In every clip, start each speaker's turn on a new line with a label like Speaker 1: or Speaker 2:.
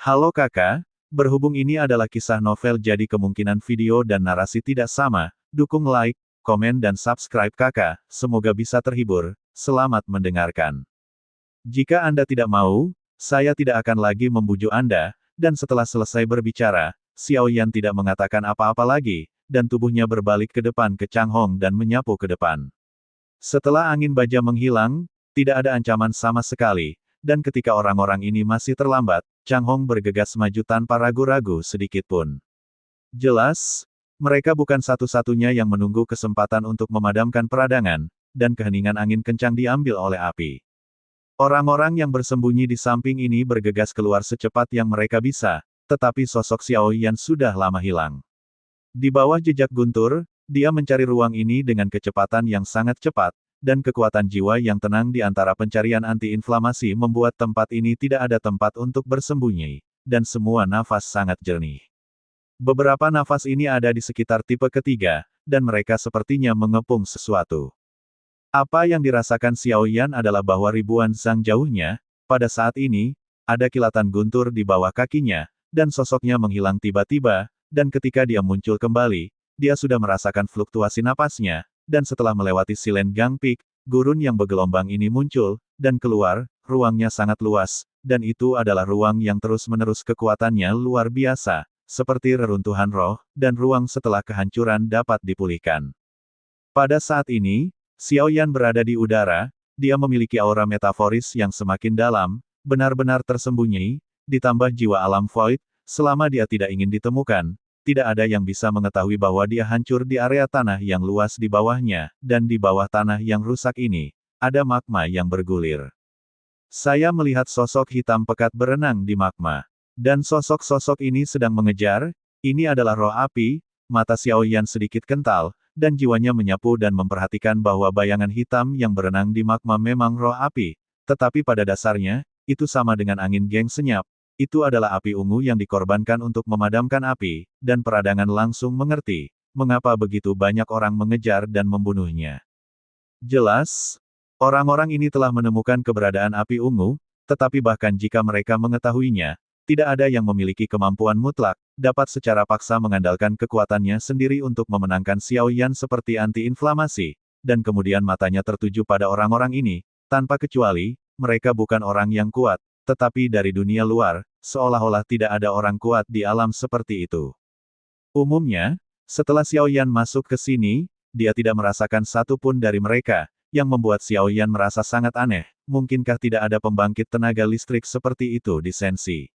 Speaker 1: Halo kakak, berhubung ini adalah kisah novel jadi kemungkinan video dan narasi tidak sama, dukung like, komen dan subscribe kakak, semoga bisa terhibur, selamat mendengarkan. Jika Anda tidak mau, saya tidak akan lagi membujuk Anda, dan setelah selesai berbicara, Xiao Yan tidak mengatakan apa-apa lagi, dan tubuhnya berbalik ke depan ke Chang Hong dan menyapu ke depan. Setelah angin baja menghilang, tidak ada ancaman sama sekali, dan ketika orang-orang ini masih terlambat, Chang Hong bergegas maju tanpa ragu-ragu sedikit pun. Jelas, mereka bukan satu-satunya yang menunggu kesempatan untuk memadamkan peradangan, dan keheningan angin kencang diambil oleh api. Orang-orang yang bersembunyi di samping ini bergegas keluar secepat yang mereka bisa, tetapi sosok Xiao Yan sudah lama hilang. Di bawah jejak guntur, dia mencari ruang ini dengan kecepatan yang sangat cepat, dan kekuatan jiwa yang tenang di antara pencarian anti-inflamasi membuat tempat ini tidak ada tempat untuk bersembunyi, dan semua nafas sangat jernih. Beberapa nafas ini ada di sekitar tipe ketiga, dan mereka sepertinya mengepung sesuatu. Apa yang dirasakan Xiao Yan adalah bahwa ribuan zang jauhnya, pada saat ini, ada kilatan guntur di bawah kakinya, dan sosoknya menghilang tiba-tiba, dan ketika dia muncul kembali, dia sudah merasakan fluktuasi napasnya, dan setelah melewati Silen Gang Peak, gurun yang bergelombang ini muncul, dan keluar, ruangnya sangat luas, dan itu adalah ruang yang terus-menerus kekuatannya luar biasa, seperti reruntuhan roh, dan ruang setelah kehancuran dapat dipulihkan. Pada saat ini, Xiao Yan berada di udara, dia memiliki aura metaforis yang semakin dalam, benar-benar tersembunyi, ditambah jiwa alam void, selama dia tidak ingin ditemukan, tidak ada yang bisa mengetahui bahwa dia hancur di area tanah yang luas di bawahnya, dan di bawah tanah yang rusak ini, ada magma yang bergulir. Saya melihat sosok hitam pekat berenang di magma. Dan sosok-sosok ini sedang mengejar, ini adalah roh api, mata Xiao Yan sedikit kental, dan jiwanya menyapu dan memperhatikan bahwa bayangan hitam yang berenang di magma memang roh api, tetapi pada dasarnya, itu sama dengan angin geng senyap. Itu adalah api ungu yang dikorbankan untuk memadamkan api, dan peradangan langsung mengerti, mengapa begitu banyak orang mengejar dan membunuhnya. Jelas, orang-orang ini telah menemukan keberadaan api ungu, tetapi bahkan jika mereka mengetahuinya, tidak ada yang memiliki kemampuan mutlak, dapat secara paksa mengandalkan kekuatannya sendiri untuk memenangkan Xiao Yan seperti anti-inflamasi, dan kemudian matanya tertuju pada orang-orang ini, tanpa kecuali, mereka bukan orang yang kuat, tetapi dari dunia luar, seolah-olah tidak ada orang kuat di alam seperti itu. Umumnya, setelah Xiao Yan masuk ke sini, dia tidak merasakan satu pun dari mereka, yang membuat Xiao Yan merasa sangat aneh, mungkinkah tidak ada pembangkit tenaga listrik seperti itu di Sensi?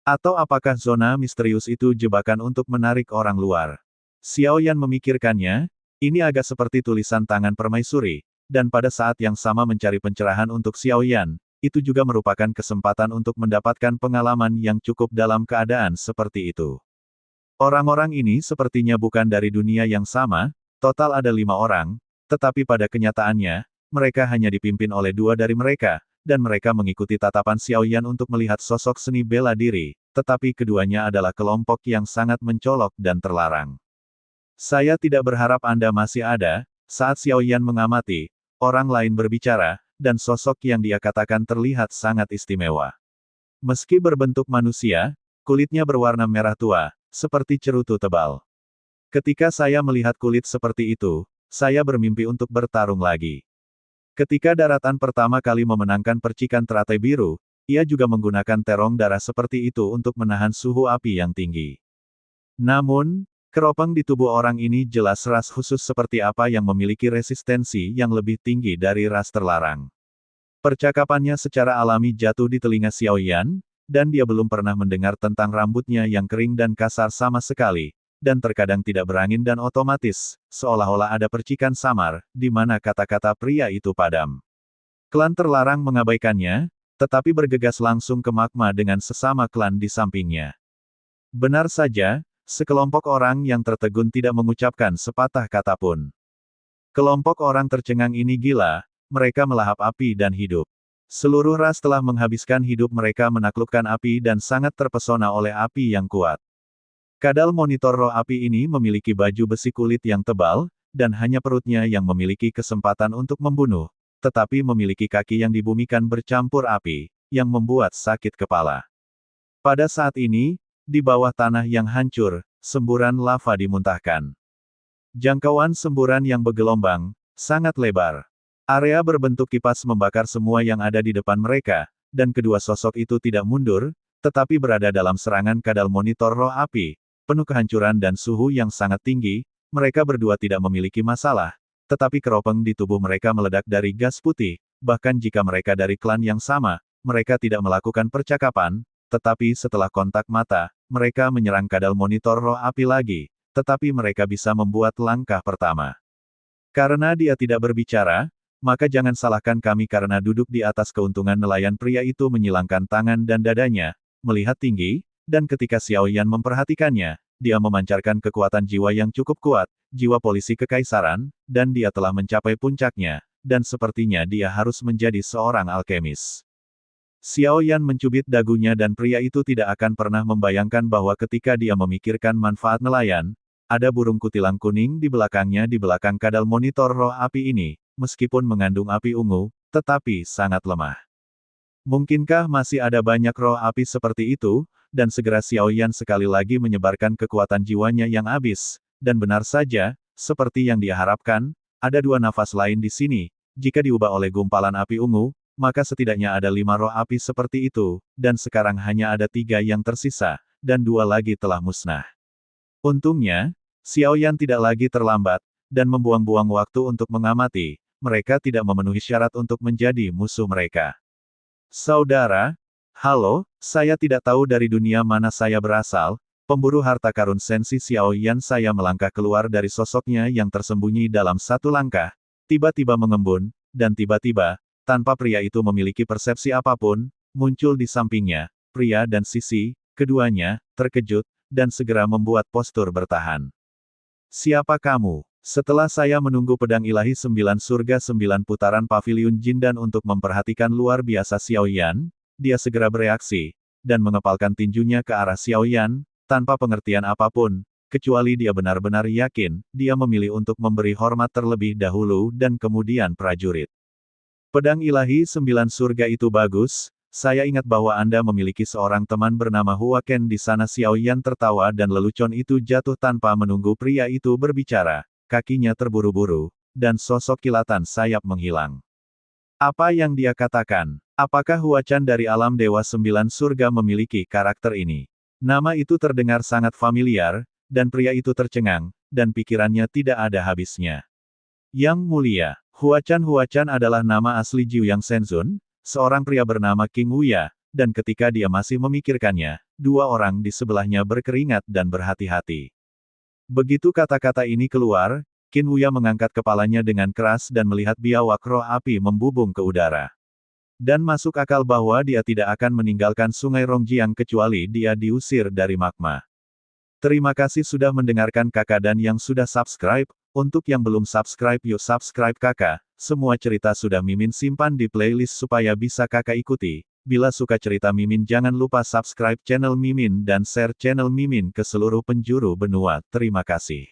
Speaker 1: Atau apakah zona misterius itu jebakan untuk menarik orang luar? Xiao Yan memikirkannya, ini agak seperti tulisan tangan permaisuri, dan pada saat yang sama mencari pencerahan untuk Xiao Yan, itu juga merupakan kesempatan untuk mendapatkan pengalaman yang cukup dalam keadaan seperti itu. Orang-orang ini sepertinya bukan dari dunia yang sama, total ada 5 orang, tetapi pada kenyataannya, mereka hanya dipimpin oleh 2 dari mereka, dan mereka mengikuti tatapan Xiao Yan untuk melihat sosok seni bela diri, tetapi keduanya adalah kelompok yang sangat mencolok dan terlarang. Saya tidak berharap Anda masih ada, saat Xiao Yan mengamati, orang lain berbicara, dan sosok yang dia katakan terlihat sangat istimewa. Meski berbentuk manusia, kulitnya berwarna merah tua, seperti cerutu tebal. Ketika saya melihat kulit seperti itu, saya bermimpi untuk bertarung lagi. Ketika daratan pertama kali memenangkan percikan teratai biru, ia juga menggunakan terong darah seperti itu untuk menahan suhu api yang tinggi. Namun, keropeng di tubuh orang ini jelas ras khusus seperti apa yang memiliki resistensi yang lebih tinggi dari ras terlarang. Percakapannya secara alami jatuh di telinga Xiao Yan, dan dia belum pernah mendengar tentang rambutnya yang kering dan kasar sama sekali, dan terkadang tidak berangin dan otomatis, seolah-olah ada percikan samar, di mana kata-kata pria itu padam. Klan terlarang mengabaikannya, tetapi bergegas langsung ke magma dengan sesama klan di sampingnya. Benar saja, sekelompok orang yang tertegun tidak mengucapkan sepatah kata pun. Kelompok orang tercengang ini gila, mereka melahap api dan hidup. Seluruh ras telah menghabiskan hidup mereka menaklukkan api dan sangat terpesona oleh api yang kuat. Kadal monitor roh api ini memiliki baju besi kulit yang tebal, dan hanya perutnya yang memiliki kesempatan untuk membunuh, tetapi memiliki kaki yang dibumikan bercampur api, yang membuat sakit kepala. Pada saat ini, di bawah tanah yang hancur, semburan lava dimuntahkan. Jangkauan semburan yang bergelombang, sangat lebar. Area berbentuk kipas membakar semua yang ada di depan mereka, dan kedua sosok itu tidak mundur, tetapi berada dalam serangan kadal monitor roh api, penuh kehancuran dan suhu yang sangat tinggi. Mereka berdua tidak memiliki masalah, tetapi keropeng di tubuh mereka meledak dari gas putih, bahkan jika mereka dari klan yang sama, mereka tidak melakukan percakapan, tetapi setelah kontak mata, mereka menyerang kadal monitor roh api lagi, tetapi mereka bisa membuat langkah pertama. Karena dia tidak berbicara, maka jangan salahkan kami karena duduk di atas keuntungan nelayan pria itu menyilangkan tangan dan dadanya, melihat tinggi, dan ketika Xiao Yan memperhatikannya, dia memancarkan kekuatan jiwa yang cukup kuat, jiwa polisi kekaisaran, dan dia telah mencapai puncaknya, dan sepertinya dia harus menjadi seorang alkemis. Xiao Yan mencubit dagunya dan pria itu tidak akan pernah membayangkan bahwa ketika dia memikirkan manfaat nelayan, ada burung kutilang kuning di belakangnya di belakang kadal monitor roh api ini, meskipun mengandung api ungu, tetapi sangat lemah. Mungkinkah masih ada banyak roh api seperti itu? Dan segera Xiao Yan sekali lagi menyebarkan kekuatan jiwanya yang habis, dan benar saja, seperti yang dia harapkan, ada dua nafas lain di sini. Jika diubah oleh gumpalan api ungu, maka setidaknya ada 5 roh api seperti itu, dan sekarang hanya ada 3 yang tersisa, dan 2 lagi telah musnah. Untungnya, Xiao Yan tidak lagi terlambat, dan membuang-buang waktu untuk mengamati. Mereka tidak memenuhi syarat untuk menjadi musuh mereka. Saudara, halo, saya tidak tahu dari dunia mana saya berasal, pemburu harta karun Sensi Xiao Yan. Saya melangkah keluar dari sosoknya yang tersembunyi dalam satu langkah, tiba-tiba mengembun, dan tiba-tiba, tanpa pria itu memiliki persepsi apapun, muncul di sampingnya, pria dan Sisi, keduanya, terkejut, dan segera membuat postur bertahan. Siapa kamu? Setelah saya menunggu pedang ilahi 9 surga 9 putaran paviliun Jindan untuk memperhatikan luar biasa Xiao Yan, dia segera bereaksi, dan mengepalkan tinjunya ke arah Xiao Yan, tanpa pengertian apapun, kecuali dia benar-benar yakin, dia memilih untuk memberi hormat terlebih dahulu dan kemudian prajurit. Pedang ilahi 9 surga itu bagus, saya ingat bahwa Anda memiliki seorang teman bernama Hua Ken di sana. Xiao Yan tertawa dan lelucon itu jatuh tanpa menunggu pria itu berbicara. Kakinya terburu-buru, dan sosok kilatan sayap menghilang. Apa yang dia katakan? Apakah Hua Chan dari alam Dewa 9 surga memiliki karakter ini? Nama itu terdengar sangat familiar, dan pria itu tercengang, dan pikirannya tidak ada habisnya. Yang mulia, Hua Chan adalah nama asli Jiuyang Shenzun, seorang pria bernama King Wuya, dan ketika dia masih memikirkannya, 2 orang di sebelahnya berkeringat dan berhati-hati. Begitu kata-kata ini keluar, Qin Wuya mengangkat kepalanya dengan keras dan melihat biawak roh api membubung ke udara. Dan masuk akal bahwa dia tidak akan meninggalkan sungai Rongjiang kecuali dia diusir dari magma. Terima kasih sudah mendengarkan kakak dan yang sudah subscribe. Untuk yang belum subscribe yuk subscribe kakak. Semua cerita sudah Mimin simpan di playlist supaya bisa kakak ikuti. Bila suka cerita Mimin jangan lupa subscribe channel Mimin dan share channel Mimin ke seluruh penjuru benua. Terima kasih.